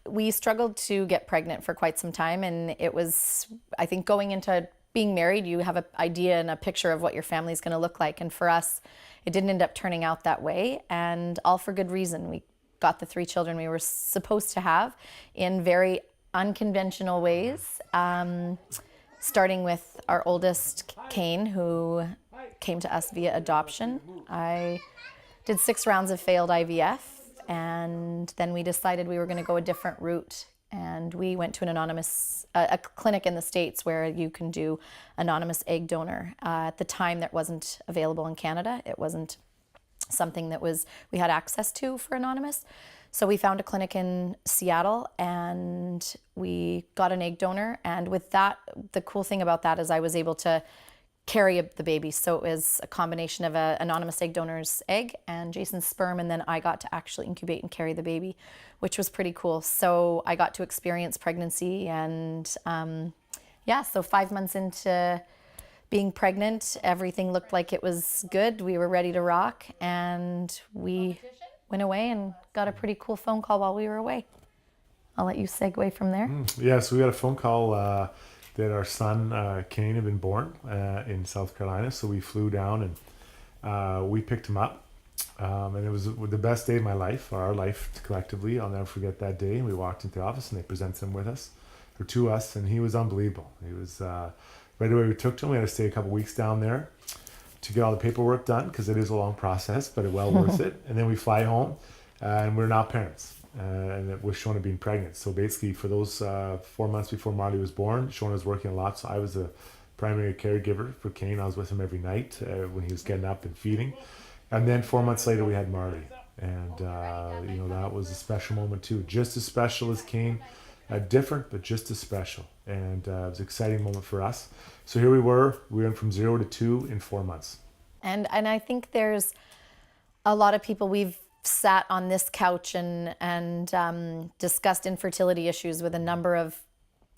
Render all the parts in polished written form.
we struggled to get pregnant for quite some time, and it was, I think, going into being married, you have an idea and a picture of what your family's going to look like. And for us, it didn't end up turning out that way, and all for good reason. We got the 3 children we were supposed to have in very unconventional ways, starting with our oldest, Kane, who came to us via adoption. I did 6 rounds of failed IVF, and then we decided we were going to go a different route. And we went to an anonymous, a clinic in the States where you can do anonymous egg donor. At the time, that wasn't available in Canada. It wasn't something that we had access to for anonymous. So we found a clinic in Seattle, and we got an egg donor. And with that, the cool thing about that is I was able to carry the baby. So it was a combination of an anonymous egg donor's egg and Jason's sperm, and then I got to actually incubate and carry the baby, which was pretty cool. So I got to experience pregnancy, and so 5 months into being pregnant, everything looked like it was good. We were ready to rock, and we went away and got a pretty cool phone call while we were away. I'll let you segue from there. Yeah, so we got a phone call that our son, Kane, had been born in South Carolina. So we flew down and we picked him up. And it was the best day of my life, our life collectively. I'll never forget that day. We walked into the office and they presented him with us, or to us, and he was unbelievable. He was, right away we took to him. We had to stay a couple weeks down there to get all the paperwork done, because it is a long process, but well worth it. And then we fly home, and we're now parents. And with Schona being pregnant. So basically for those 4 months before Marley was born, Schona was working a lot. So I was the primary caregiver for Kane. I was with him every night when he was getting up and feeding. And then 4 months later we had Marley. And that was a special moment too. Just as special as Kane. Different, but just as special. And it was an exciting moment for us. So here we went from 0 to 2 in 4 months. And I think there's a lot of people, we've sat on this couch and discussed infertility issues with a number of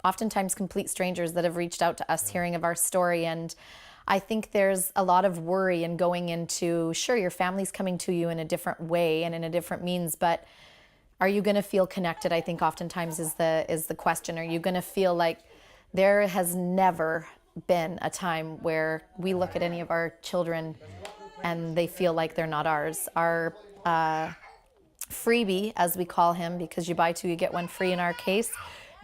oftentimes complete strangers that have reached out to us hearing of our story. And I think there's a lot of worry in going into, sure, your family's coming to you in a different way and in a different means, but are you going to feel connected? I think oftentimes is the question. Are you going to feel like there has never been a time where we look at any of our children and they feel like they're not ours? Our freebie, as we call him, because you buy 2, you get 1 free in our case,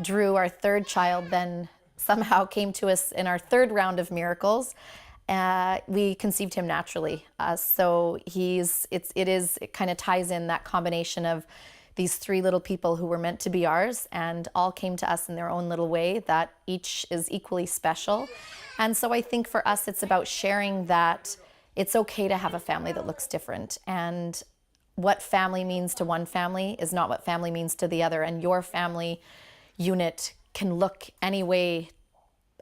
Drew, our 3rd child, then somehow came to us in our 3rd round of miracles. We conceived him naturally. So it kind of ties in that combination of these 3 little people who were meant to be ours and all came to us in their own little way, that each is equally special. And so I think for us, it's about sharing that it's okay to have a family that looks different. And what family means to one family is not what family means to the other. And your family unit can look any way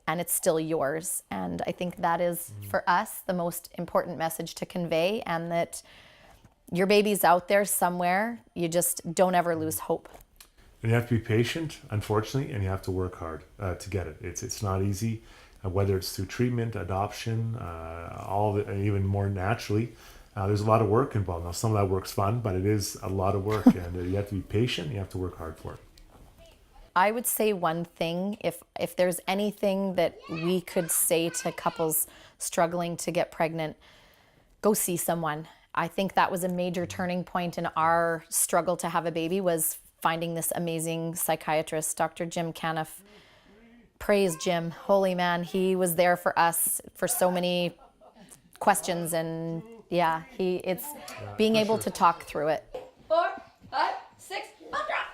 and it's still yours. And I think that is, for us, the most important message to convey, and that your baby's out there somewhere. You just don't ever lose hope. And you have to be patient, unfortunately, and you have to work hard to get it. It's not easy, whether it's through treatment, adoption, even more naturally. There's a lot of work involved. Now, some of that work's fun, but it is a lot of work, and you have to be patient, and you have to work hard for it. I would say one thing, if there's anything that we could say to couples struggling to get pregnant, go see someone. I think that was a major turning point in our struggle to have a baby, was finding this amazing psychiatrist, Dr. Jim Caniff. Praise Jim, holy man. He was there for us for so many questions, and it's being able to talk through it. 4, 5, 6, up drop.